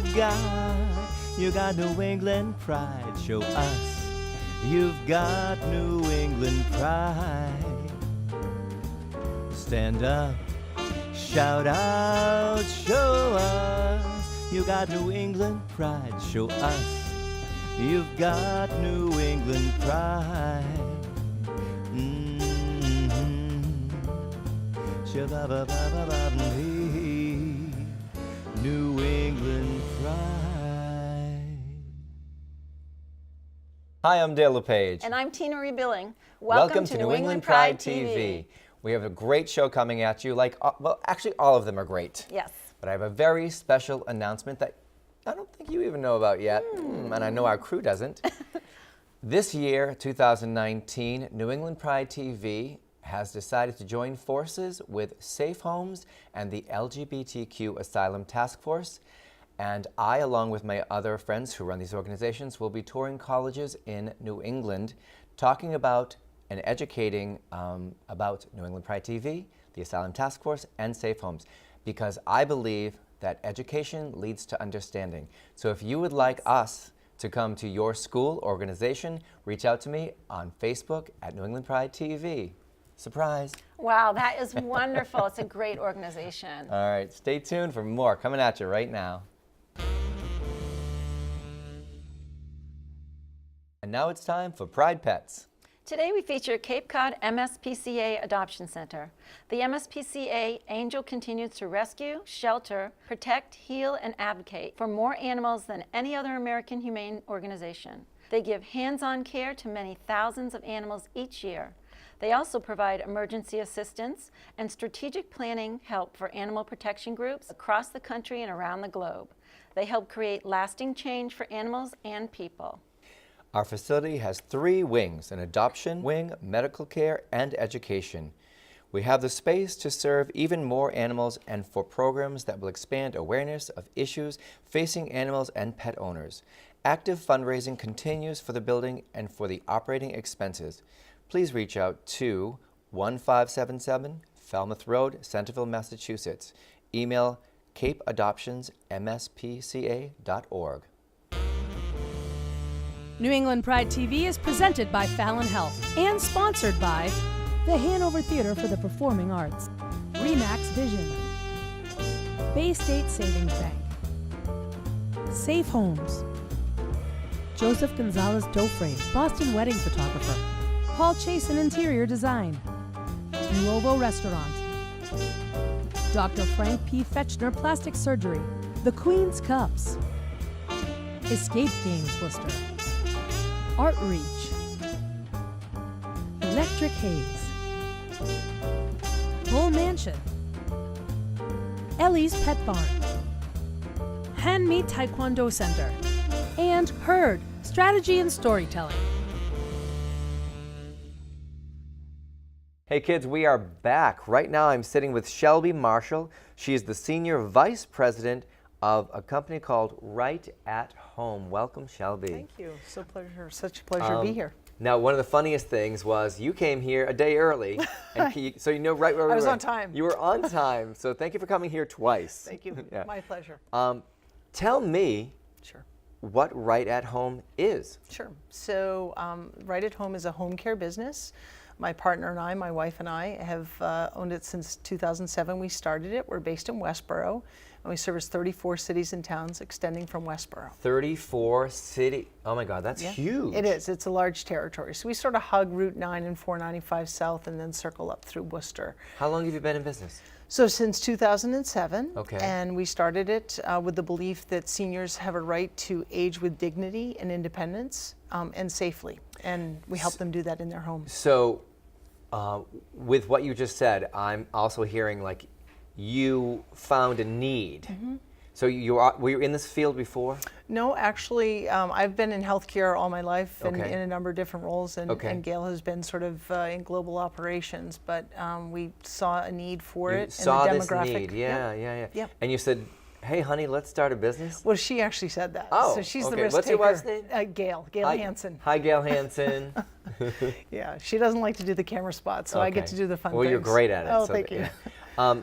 You got New England pride, show us. You've got New England pride. Stand up, shout out, show us. You got New England pride, show us. You've got New England pride. New England pride. Hi, I'm Dale LePage. And I'm Tina Rebilling. Welcome to New England Pride TV. We have a great show coming at you. Well, actually, all of them are great. Yes. But I have a very special announcement that I don't think you even know about yet, and I know our crew doesn't. This year, 2019, New England Pride TV has decided to join forces with Safe Homes and the LGBTQ Asylum Task Force. And I, along with my other friends who run these organizations, will be touring colleges in New England, talking about and educating about New England Pride TV, the Asylum Task Force, and Safe Homes, because I believe that education leads to understanding. So if you would like us to come to your school, organization, reach out to me on Facebook at New England Pride TV. Surprise. Wow, that is wonderful. It's a great organization. All right, stay tuned for more coming at you right now. And now it's time for Pride Pets. Today we feature Cape Cod MSPCA Adoption Center. The MSPCA Angel continues to rescue, shelter, protect, heal, and advocate for more animals than any other American humane organization. They give hands-on care to many thousands of animals each year. They also provide emergency assistance and strategic planning help for animal protection groups across the country and around the globe. They help create lasting change for animals and people. Our facility has 3 wings: an adoption wing, medical care, and education. We have the space to serve even more animals and for programs that will expand awareness of issues facing animals and pet owners. Active fundraising continues for the building and for the operating expenses. Please reach out to 1577 Falmouth Road, Centerville, Massachusetts. Email capeadoptionsmspca.org. New England Pride TV is presented by Fallon Health and sponsored by the Hanover Theater for the Performing Arts, Remax Vision, Bay State Savings Bank, Safe Homes, Joseph Gonzalez Dofre, Boston wedding photographer, Paul Chasen Interior Design, Nuovo Restaurant, Dr. Frank P. Fetchner Plastic Surgery, The Queen's Cups, Escape Games Worcester, Art Reach, Electric Haze, Bull Mansion, Ellie's Pet Barn, Handmade Taekwondo Center, and Herd Strategy and Storytelling. Hey kids, we are back. Right now I'm sitting with Shelby Marshall. She is the Senior Vice President of a company called Right at Home. Welcome, Shelby. Thank you. Such a pleasure to be here. Now, one of the funniest things was you came here a day early, and so you know right where we were. I was on time. You were on time, so thank you for coming here twice. Thank you. Yeah. My pleasure. Tell me what Right at Home is. Sure. So Right at Home is a home care business. My partner and I, my wife and I, have owned it since 2007. We started it. We're based in Westboro, and we service 34 cities and towns extending from Westboro. 34 cities. Oh my God, that's huge. It is. It's a large territory. So we sort of hug Route 9 and 495 South and then circle up through Worcester. How long have you been in business? So since 2007, okay. And we started it with the belief that seniors have a right to age with dignity and independence and safely, and we help them do that in their homes. So with what you just said, I'm also hearing like you found a need. Mm-hmm. So were you in this field before? No, actually, I've been in healthcare all my life and Okay. in a number of different roles, and, Okay. and Gail has been sort of in global operations, but we saw a need for You it. saw and the this demographic. need, yeah. Yep. And you said, hey honey, let's start a business? Well, she actually said that. Oh, so she's the okay. risk What's taker. your wife's name? Gail Hi, Hansen. Hi, Gail Hansen. Yeah, she doesn't like to do the camera spots, so I get Okay. to do the fun Well, things. you're great at it. Oh, so thank you.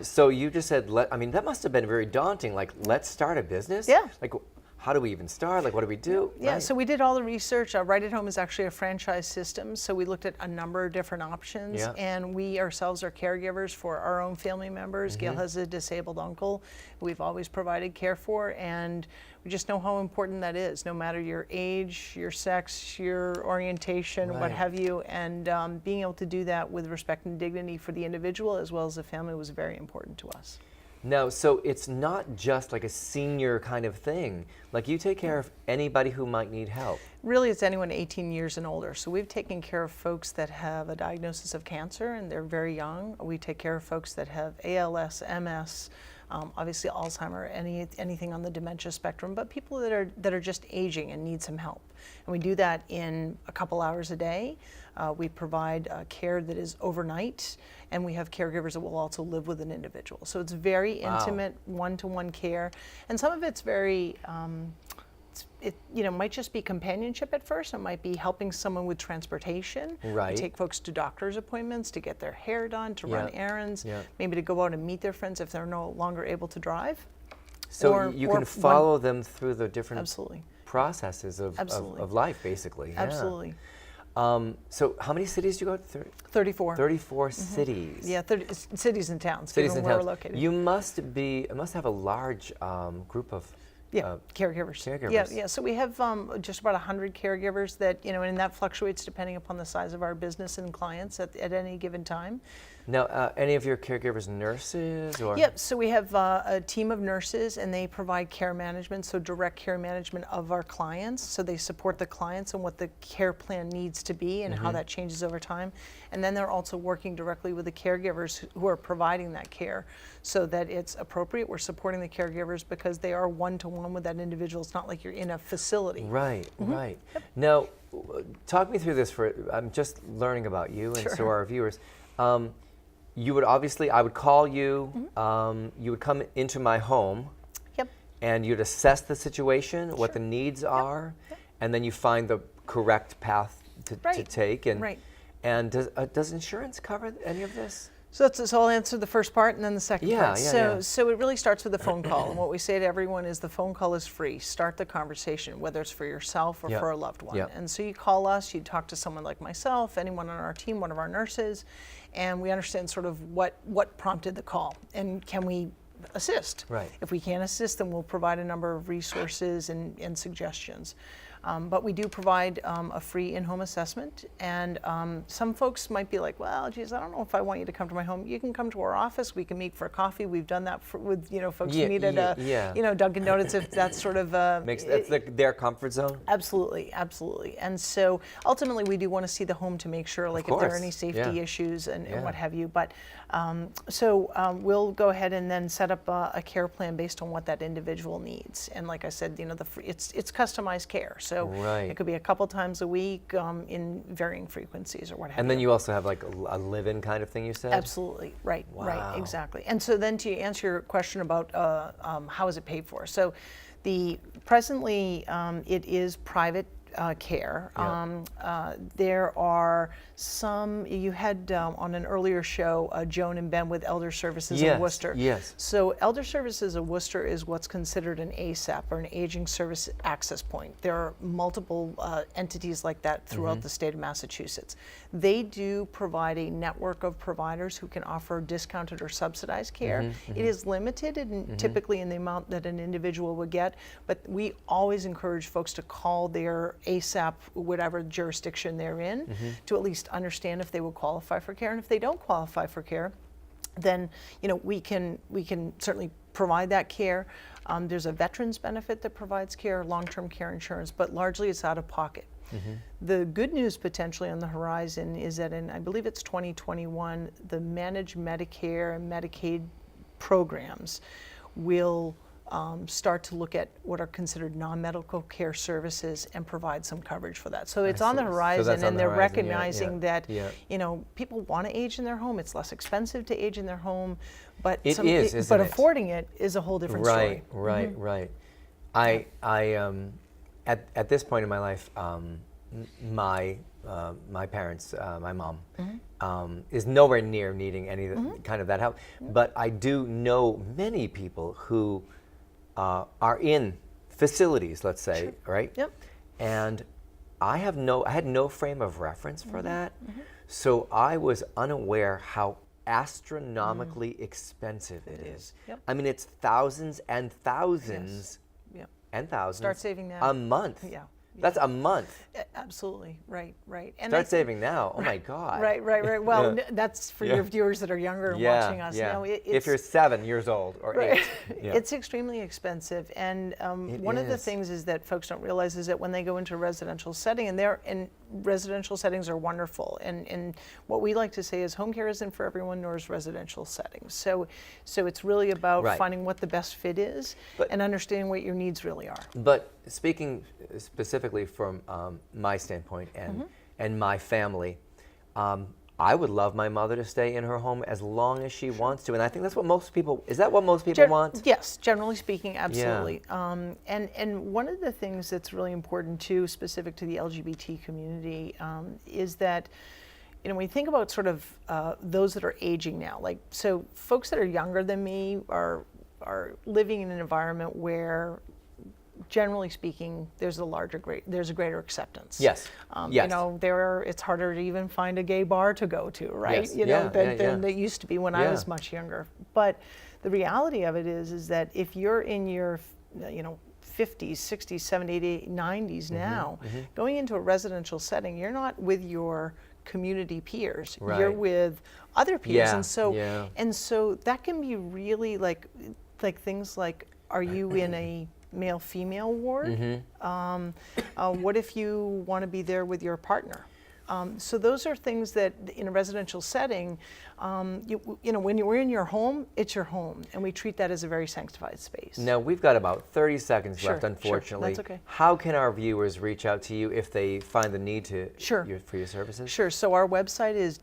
So you just said, I mean, that must have been very daunting. Like, let's start a business? Yeah. Like, how do we even start? Like, what do we do? Yeah, Right. so we did all the research. Right at Home is actually a franchise system, so we looked at a number of different options. Yeah. And we ourselves are caregivers for our own family members. Gail has a disabled uncle who we've always provided care for, and we just know how important that is, no matter your age, your sex, your orientation, what Right. have you. And being able to do that with respect and dignity for the individual as well as the family was very important to us. Now, so it's not just like a senior kind of thing. Like, you take care of anybody who might need help. Really, it's anyone 18 years and older. So we've taken care of folks that have a diagnosis of cancer and they're very young. We take care of folks that have ALS, MS, obviously Alzheimer, anything on the dementia spectrum, but people that are just aging and need some help. And we do that in a couple hours a day. We provide care that is overnight, and we have caregivers that will also live with an individual. So it's very Wow. intimate, one-to-one care, and some of it's very. It might just be companionship at first. It might be helping someone with transportation. Right. We take folks to doctor's appointments, to get their hair done, to run Yeah. errands, Yeah. maybe to go out and meet their friends if they're no longer able to drive. So Or- you or can one- follow them through the different Absolutely. processes of Absolutely. life, basically. Yeah. Absolutely. So how many cities do you go to? 34. 34 cities. Yeah, 30 cities and towns, Cities given and where towns. we're located. You must have a large group of caregivers. caregivers. Yeah. So we have just about 100 caregivers that, and that fluctuates depending upon the size of our business and clients at any given time. Now, any of your caregivers nurses or? Yep, so we have a team of nurses and they provide care management, so direct care management of our clients. So they support the clients and what the care plan needs to be and how that changes over time. And then they're also working directly with the caregivers who are providing that care so that it's appropriate. We're supporting the caregivers because they are one-to-one with that individual. It's not like you're in a facility. Right, right. Now, talk me through this. I'm just learning about you, and so Sure. are our viewers. You would obviously, I would call you. You would come into my home, Yep. and you'd assess the situation, what the needs are, and then you find the correct path to Right, take. And right. and does insurance cover any of this? So I'll answer the first part and then the second Yeah, part. yeah. So it really starts with a phone call. And what we say to everyone is the phone call is free. Start the conversation, whether it's for yourself or Yeah, for a loved one. yeah. And so you call us, you talk to someone like myself, anyone on our team, one of our nurses, and we understand sort of what prompted the call and can we assist. Right. If we can't assist, then we'll provide a number of resources and suggestions. But we do provide a free in-home assessment, and some folks might be like, well, geez, I don't know if I want you to come to my home. You can come to our office. We can meet for coffee. We've done that with folks who meet at Dunkin' Donuts, if that's sort of That's their comfort zone. Absolutely, absolutely. And so ultimately we do want to see the home to make sure, like if there are course, any safety yeah. issues and Yeah. what have you. But we'll go ahead and then set up a care plan based on what that individual needs. And like I said, it's customized care. So Right. it could be a couple times a week in varying frequencies or what have you. And then you also have like a live-in kind of thing, you said? Absolutely, right, Wow. right, exactly. And so then to answer your question about how is it paid for? So presently it is private care. Yeah. There are some, you had on an earlier show, Joan and Ben with Elder Services Yes, of Worcester. yes. So Elder Services of Worcester is what's considered an ASAP, or an Aging Service Access Point. There are multiple entities like that throughout the state of Massachusetts. They do provide a network of providers who can offer discounted or subsidized care. It is limited typically in the amount that an individual would get, but we always encourage folks to call their ASAP, whatever jurisdiction they're in, to at least understand if they will qualify for care. And if they don't qualify for care, then we can certainly provide that care. There's a veterans benefit that provides care, long-term care insurance, but largely it's out of pocket. The good news potentially on the horizon is that I believe it's 2021, the managed Medicare and Medicaid programs will start to look at what are considered non-medical care services and provide some coverage for that. So it's on the see. So horizon, that's on and the they're horizon, yeah, recognizing that yeah. people want to age in their home. It's less expensive to age in their home, but It is, isn't it? affording it is a whole different Right, story. right. I at this point in my life, my my parents, my mom, is nowhere near needing any kind of that help. But I do know many people who are in facilities, let's say, right? Yep. And I had no frame of reference for that, so I was unaware how astronomically expensive it is. Yep. I mean, it's thousands and thousands Yep. and thousands. Start saving now. A month. Yeah. That's a month. Absolutely. Right. And Start saving now. Oh my God. Right. Well, that's for Yeah. your viewers that are younger and Yeah, watching us. yeah. No, If you're 7 years old or 8. Yeah. It's extremely expensive, and one of the is. things is that folks don't realize is that when they go into a residential setting, and residential settings are wonderful, and what we like to say is home care isn't for everyone, nor is residential settings. So it's really about Right. finding what the best fit is But- and understanding what your needs really are. But speaking specifically from my standpoint and my family, I would love my mother to stay in her home as long as she wants to, and I think that's what most people. Is that what most people want? Yes, generally speaking, absolutely. And one of the things that's really important too, specific to the LGBT community, is that, you know, when you think about sort of those that are aging now, like, so folks that are younger than me are living in an environment where, generally speaking, there's a greater acceptance. Yes. Yes. You know, it's harder to even find a gay bar to go to, right? Yes. You know, Yeah, than it used to be when I Yeah. was much younger. But the reality of it is that if you're in your, 50s, 60s, 70s, 80s, 90s now, going into a residential setting, you're not with your community peers. Right. You're with other peers, Yeah, and so that can be really like things like, are you in a male-female ward? What if you want to be there with your partner? So those are things that in a residential setting, you know, when you're in your home, it's your home, and we treat that as a very sanctified space. Now we've got about 30 seconds Sure, left, sure. unfortunately. That's okay. How can our viewers reach out to you if they find the need to Sure. for your services? Sure. So our website is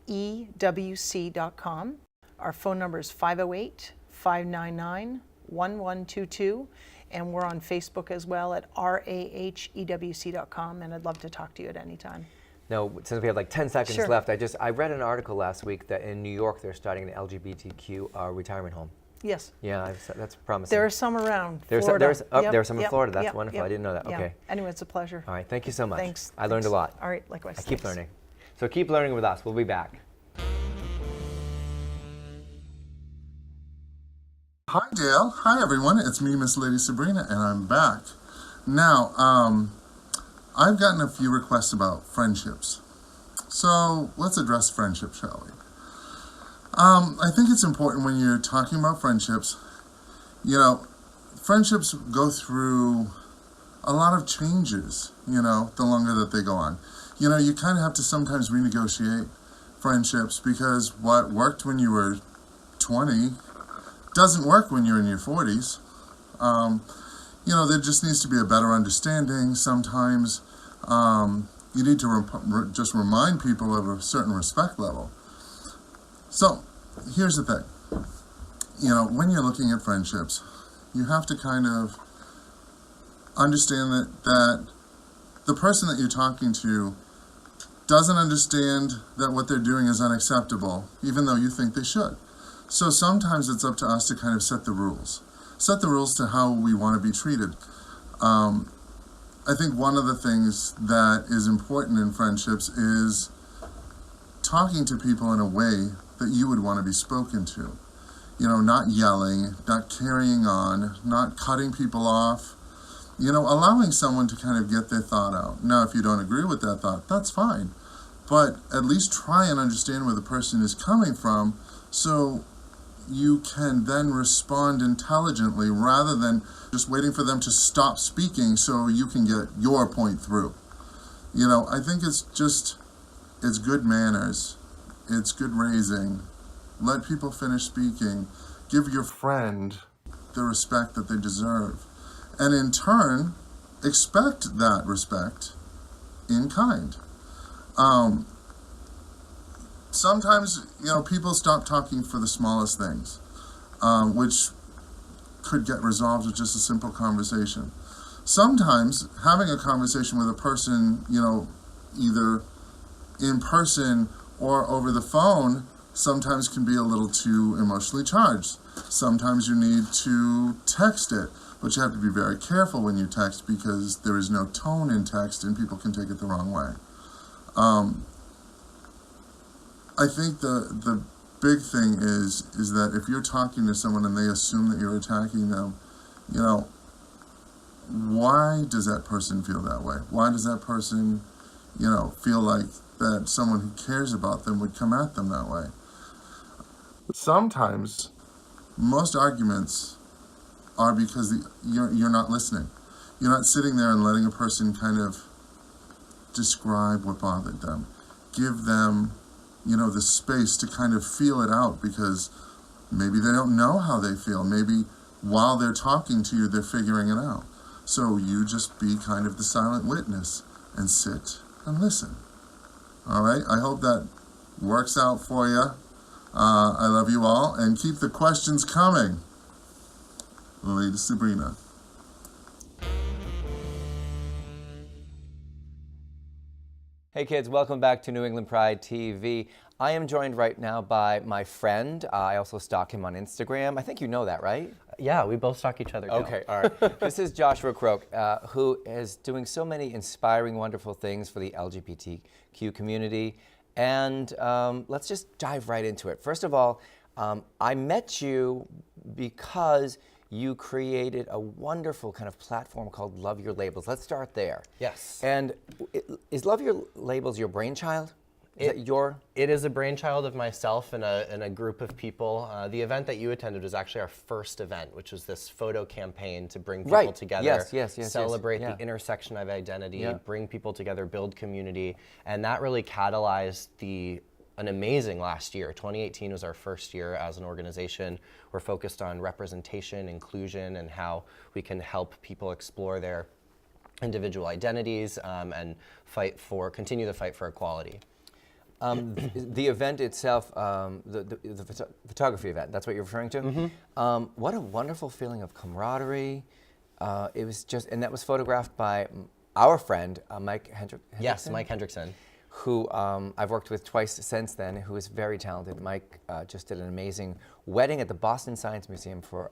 rahewc.com. Our phone number is 508-599-1122. And we're on Facebook as well at rahewc.com, and I'd love to talk to you at any time. Now, since we have like 10 seconds Sure. left, I read an article last week that in New York they're starting an LGBTQ retirement home. Yes. Yeah, that's promising. There are some around There's Florida. there are some in Florida. That's yep, wonderful. yep, I didn't know that. yeah. Okay. Anyway, it's a pleasure. All right. Thank you so much. Thanks. I learned a lot. All right, likewise. I keep Thanks. learning. So keep learning with us. We'll be back. Hi, Dale. Hi, everyone. It's me, Miss Lady Sabrina, and I'm back. Now, I've gotten a few requests about friendships. So let's address friendship, shall we? I think it's important when you're talking about friendships, you know, friendships go through a lot of changes, you know, the longer that they go on. You know, you kind of have to sometimes renegotiate friendships because what worked when you were 20 doesn't work when you're in your 40s. You know, there just needs to be a better understanding. Sometimes you need to just remind people of a certain respect level. So, here's the thing. You know, when you're looking at friendships, you have to kind of understand that the person that you're talking to doesn't understand that what they're doing is unacceptable, even though you think they should. So sometimes it's up to us to kind of set the rules. Set the rules to how we want to be treated. I think one of the things that is important in friendships is talking to people in a way that you would want to be spoken to. You know, not yelling, not carrying on, not cutting people off. You know, allowing someone to kind of get their thought out. Now, if you don't agree with that thought, that's fine. But at least try and understand where the person is coming from so you can then respond intelligently rather than just waiting for them to stop speaking so you can get your point through. You know, I think it's good manners. It's good raising. Let people finish speaking. Give your friend the respect that they deserve. And in turn, expect that respect in kind. Sometimes, you know, people stop talking for the smallest things, which could get resolved with just a simple conversation. Sometimes having a conversation with a person, either in person or over the phone, sometimes can be a little too emotionally charged. Sometimes you need to text it, but you have to be very careful when you text because there is no tone in text and people can take it the wrong way. I think the big thing is that if you're talking to someone and they assume that you're attacking them, why does that person feel that way? Why does that person, feel like that someone who cares about them would come at them that way? Sometimes, most arguments are because you're not listening. You're not sitting there and letting a person kind of describe what bothered them. Give them, the space to kind of feel it out because maybe they don't know how they feel. Maybe while they're talking to you, they're figuring it out. So you just be kind of the silent witness and sit and listen. All right, I hope that works out for you. I love you all, and keep the questions coming. Lady Sabrina. Hey kids, welcome back to New England Pride TV. I am joined right now by my friend. I also stalk him on Instagram. I think you know that, right? Yeah, we both stalk each other too. Okay, all right. This is Joshua Croak, who is doing so many inspiring, wonderful things for the LGBTQ community. And let's just dive right into it. First of all, I met you because you created a wonderful kind of platform called Love Your Labels. Let's start there. Yes. And is Love Your Labels your brainchild? It is a brainchild of myself and a group of people. The event that you attended was actually our first event, which was this photo campaign to bring people together, yes, celebrate yeah. the intersection of identity, Yeah. bring people together, build community, and that really catalyzed an amazing last year. 2018 was our first year as an organization. We're focused on representation, inclusion, and how we can help people explore their individual identities and continue the fight for equality. The event itself, the photography event, that's what you're referring to? Mm-hmm. What a wonderful feeling of camaraderie. It was just, and that was photographed by our friend, Mike Hendrickson. Yes, Mike Hendrickson. Who I've worked with twice since then, who is very talented. Mike just did an amazing wedding at the Boston Science Museum for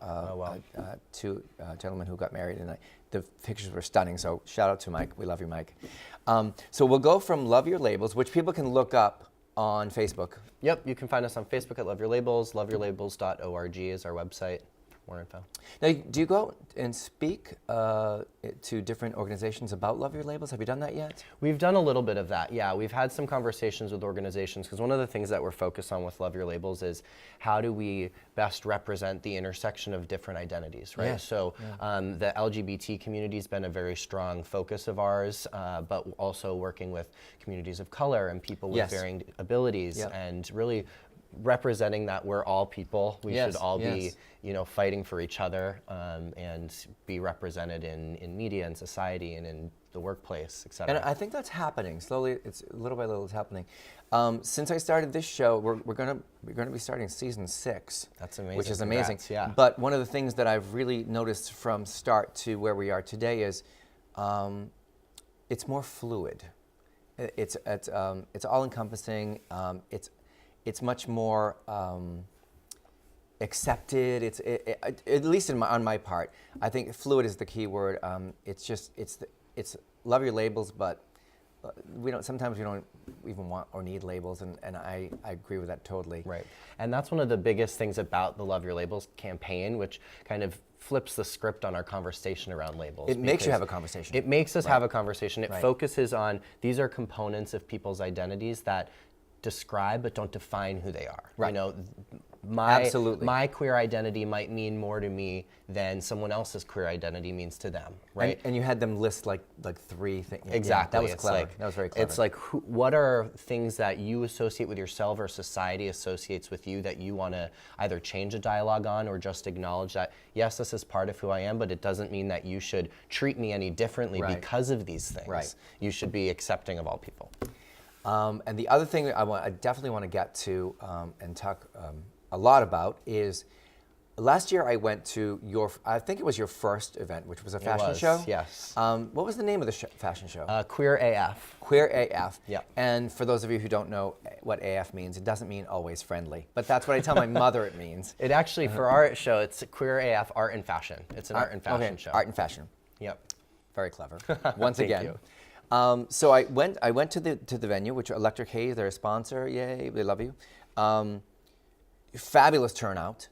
two gentlemen who got married, and the pictures were stunning, so shout out to Mike. We love you, Mike. So we'll go from Love Your Labels, which people can look up on Facebook. Yep, you can find us on Facebook at Love Your Labels. loveyourlabels.org is our website. More info. Now, do you go out and speak to different organizations about Love Your Labels? Have you done that yet? We've done a little bit of that, yeah. We've had some conversations with organizations because one of the things that we're focused on with Love Your Labels is how do we best represent the intersection of different identities, right? Yeah. So the LGBT community has been a very strong focus of ours, but also working with communities of color and people with Yes. varying abilities Yep. and really representing that we're all people. We Yes, should all yes. be, fighting for each other and be represented in media and society and in the workplace, et cetera. And I think that's happening slowly. It's little by little. It's happening. Since I started this show, we're gonna be starting season 6. That's amazing. Which is amazing. Congrats, yeah. But one of the things that I've really noticed from start to where we are today is it's more fluid. It's all encompassing. It's much more accepted. At least on my part, I think fluid is the key word. It's Love Your Labels, but sometimes we don't even want or need labels, and I agree with that totally. Right. And that's one of the biggest things about the Love Your Labels campaign, which kind of flips the script on our conversation around labels. It makes you have a conversation. It makes us have a conversation. It Right. focuses on these are components of people's identities that describe but don't define who they are. Right. Absolutely. My queer identity might mean more to me than someone else's queer identity means to them, right? And you had them list like 3 things. Exactly. That was It's clever. That was very clever. It's like, what are things that you associate with yourself or society associates with you that you want to either change a dialogue on or just acknowledge that, yes, this is part of who I am, but it doesn't mean that you should treat me any differently Right. because of these things. Right. You should be accepting of all people. And the other thing I definitely want to get to and talk a lot about is last year I went to I think it was your first event, which was a fashion was, show. yes. What was the name of the fashion show? Queer AF. Queer AF. Yep. And for those of you who don't know what AF means, it doesn't mean always friendly, but that's what I tell my mother it means. It actually, for our show, it's Queer AF Art and Fashion. It's an art and fashion show. Art and fashion. Yep. Very clever. Once Thank again. you. So I went to the venue, which Electric Haze, they're a sponsor. Yay, we love you. Fabulous turnout.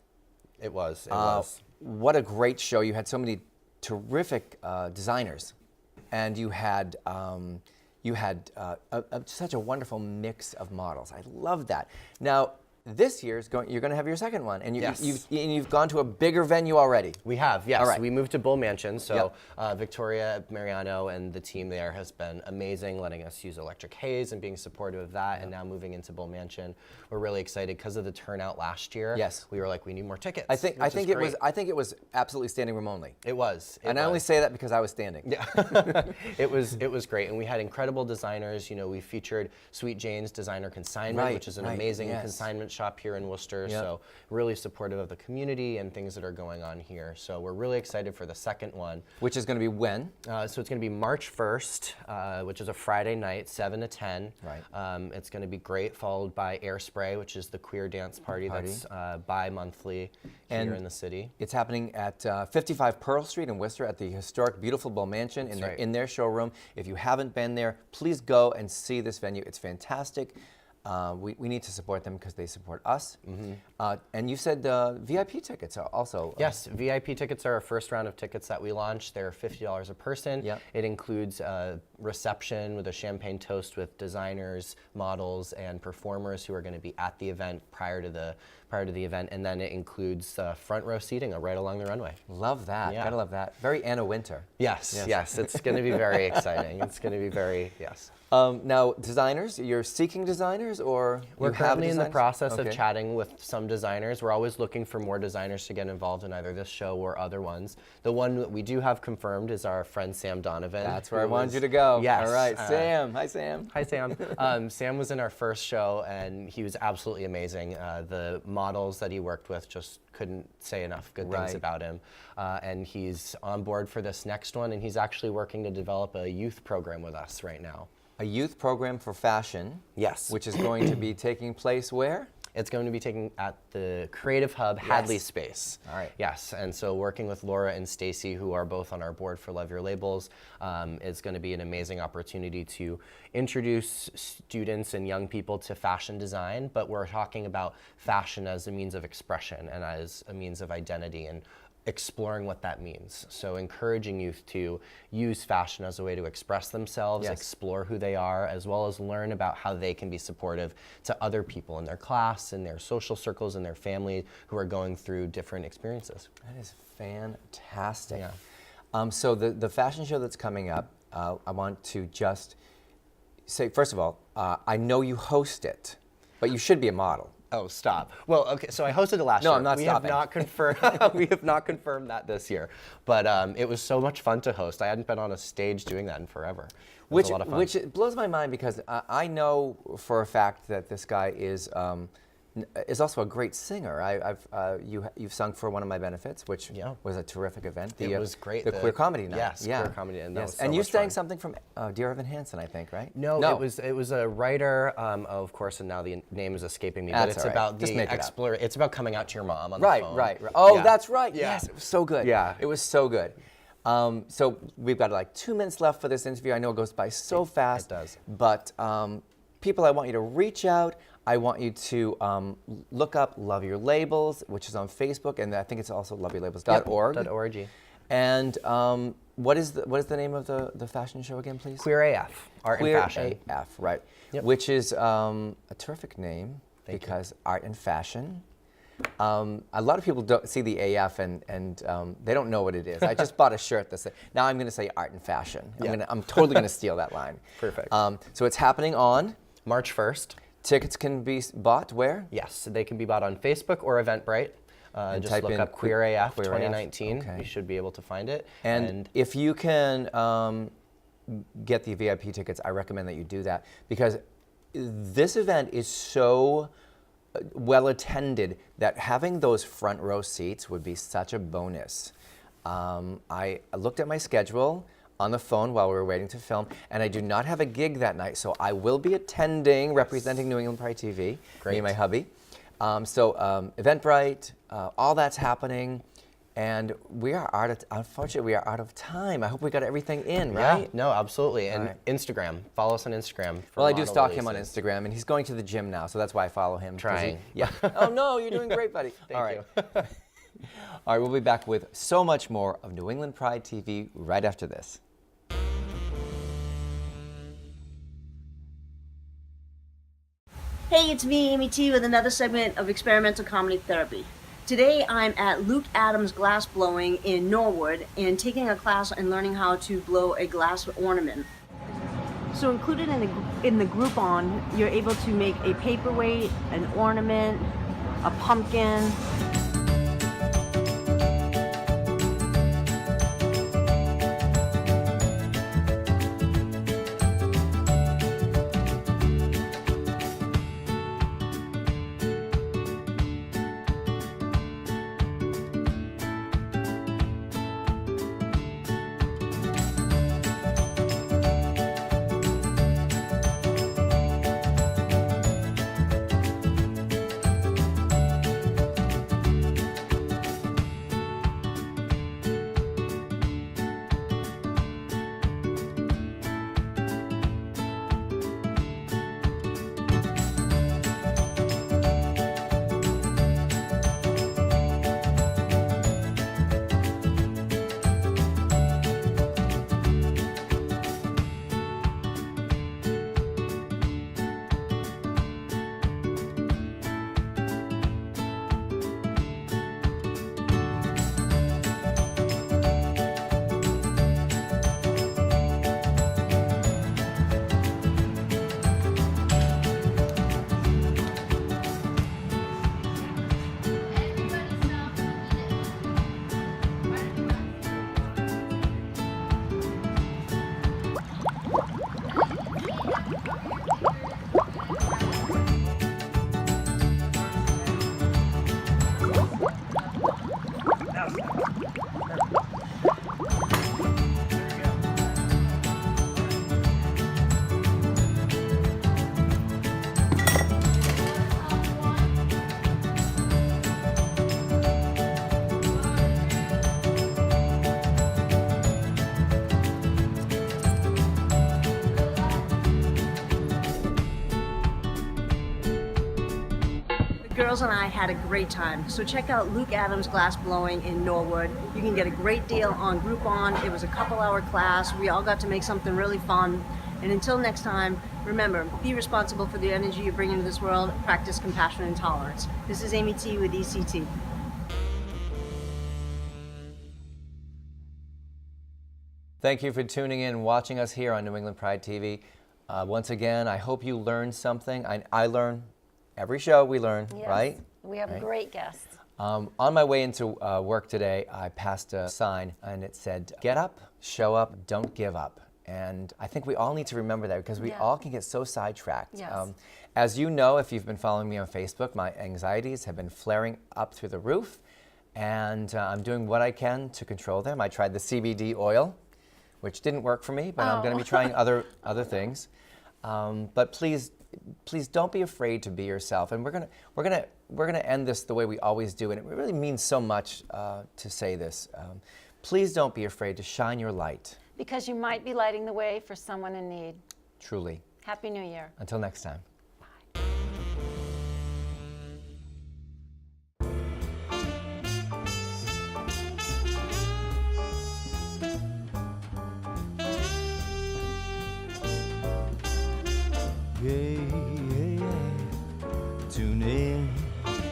It was. It was. What a great show! You had so many terrific designers, and you had such a wonderful mix of models. I love that. Now this year's you're going to have your second one, and Yes. you've gone to a bigger venue already. We have, yes. All right. We moved to Bull Mansion, so Yep. Victoria Mariano and the team there has been amazing, letting us use Electric Haze and being supportive of that, and now moving into Bull Mansion. We're really excited because of the turnout last year. Yes. We were like, we need more tickets. I think which is great. it was absolutely standing room only. It was. And I only say that because I was standing. Yeah, it was great, and we had incredible designers. You know, we featured Sweet Jane's Designer Consignment, Right, which is an right, amazing yes. consignment shop here in Worcester. Yep. So really supportive of the community and things that are going on here. So we're really excited for the second one. Which is going to be when? So it's going to be March 1st, which is a Friday night, 7 to 10. Right. It's going to be great, followed by Air Spray, which is the queer dance party. that's bi-monthly And here in the city. It's happening at 55 Pearl Street in Worcester at the historic, beautiful Bull Mansion right. in their showroom. If you haven't been there, please go and see this venue. It's fantastic. We need to support them because they support us. And you said VIP tickets are also. Yes, VIP tickets are our first round of tickets that we launched. They're $50 a person. Yep. It includes a reception with a champagne toast with designers, models, and performers who are going to be at the event prior to the event, and then it includes front row seating right along the runway. Love that. Yeah. Gotta love that. Very Anna Winter. Yes, yes, it's going to be very exciting. It's going to be very, yes. Now, designers, you're seeking designers, or We're you have currently in the designers? process Okay. of chatting with some designers. We're always looking for more designers to get involved in either this show or other ones. The one that we do have confirmed is our friend Sam Donovan. That's where I who wanted was- you to go. Yes. All right, Sam. Hi, Sam. Hi, Sam. Sam was in our first show, and he was absolutely amazing. The models that he worked with just couldn't say enough good things Right. about him. And he's on board for this next one, and he's actually working to develop a youth program with us right now. A youth program for fashion. Yes. Which is going to be taking place where? It's going to be taken at the Creative Hub Hadley Yes. space. All right. Yes, and so working with Laura and Stacy, who are both on our board for Love Your Labels, is going to be an amazing opportunity to introduce students and young people to fashion design, but we're talking about fashion as a means of expression and as a means of identity and exploring what that means. So encouraging youth to use fashion as a way to express themselves, Yes. explore who they are, as well as learn about how they can be supportive to other people in their class, in their social circles, in their family who are going through different experiences. That is fantastic. Yeah. So the fashion show that's coming up, I want to just say, first of all, I know you host it, but you should be a model. Oh, stop. Well, okay, so I hosted it last No, year. I'm not we stopping. Have not confirmed, we have not confirmed that this year. But it was so much fun to host. I hadn't been on a stage doing that in forever. It was a lot of fun. Which it blows my mind because I know for a fact that this guy is also a great singer. You've sung for one of my benefits, which Yeah. was a terrific event. It was great. The queer comedy night. Yes, yeah. queer comedy, and that was so and you much sang fun. something from Dear Evan Hansen, I think, right? No, it was a writer, of course, and now the name is escaping me. That's but it's all right. about Just the make it up. explore. It's about coming out to your mom on Right, the phone. right. Oh, Yeah. that's right. Yeah. Yes, it was so good. Yeah. It was so good. So we've got like 2 minutes left for this interview. I know it goes by so fast. It does. But people, I want you to reach out. I want you to look up Love Your Labels, which is on Facebook, and I think it's also loveyourlabels.org. Yep, .org. And what is the name of the fashion show again, please? Queer AF, Art Queer and Fashion. AF, right? Yep. Which is a terrific name Thank you. because art and fashion. A lot of people don't see the AF and they don't know what it is. I just bought a shirt that said, now I'm going to say art and fashion. I'm totally going to steal that line. Perfect. So it's happening on. March 1st. Tickets can be bought where? Yes, they can be bought on Facebook or Eventbrite. Just type look in up Queer AF Queer AF, 2019. okay. You should be able to find it. And if you can get the VIP tickets, I recommend that you do that because this event is so well attended that having those front row seats would be such a bonus. I looked at my schedule on the phone while we were waiting to film, and I do not have a gig that night, so I will be attending, representing New England Pride TV, me and my hubby. Eventbrite, all that's happening, and unfortunately, we are out of time. I hope we got everything in, right? Yeah, no, absolutely. And Instagram, follow us on Instagram. For Well, I do model stalk him on releases. Instagram, and he's going to the gym now, so that's why I follow him. 'cause Trying. yeah. Oh, no, you're doing great, buddy. All right. All right, we'll be back with so much more of New England Pride TV right after this. Hey, it's me, Amy T, with another segment of Experimental Comedy Therapy. Today I'm at Luke Adams Glass Blowing in Norwood and taking a class and learning how to blow a glass ornament. So included in the Groupon, you're able to make a paperweight, an ornament, a pumpkin. Girls and I had a great time. So check out Luke Adams Glass Blowing in Norwood. You can get a great deal on Groupon. It was a couple-hour class. We all got to make something really fun. And until next time, remember, be responsible for the energy you bring into this world. Practice compassion and tolerance. This is Amy T with ECT. Thank you for tuning in and watching us here on New England Pride TV. Once again, I hope you learned something. I learn. Every show we learn, Yes. right? We have great guests. On my way into work today, I passed a sign and it said, "Get up, show up, don't give up." And I think we all need to remember that because we Yeah. all can get so sidetracked. Yes. As you know, if you've been following me on Facebook, my anxieties have been flaring up through the roof, and I'm doing what I can to control them. I tried the CBD oil, which didn't work for me, but I'm going to be trying other things. But please don't be afraid to be yourself. And we're gonna end this the way we always do, and it really means so much to say this. Please don't be afraid to shine your light. Because you might be lighting the way for someone in need. Truly. Happy New Year. Until next time. Tune in,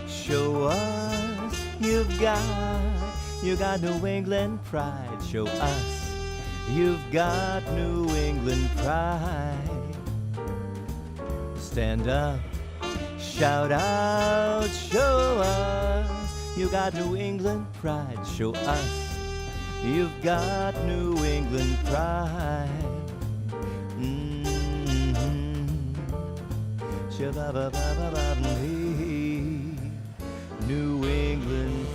show us you got New England pride. Show us you've got New England pride. Stand up, shout out, show us you got New England pride. Show us you've got New England pride. Shabba-ba-ba-ba-ba-dee. New England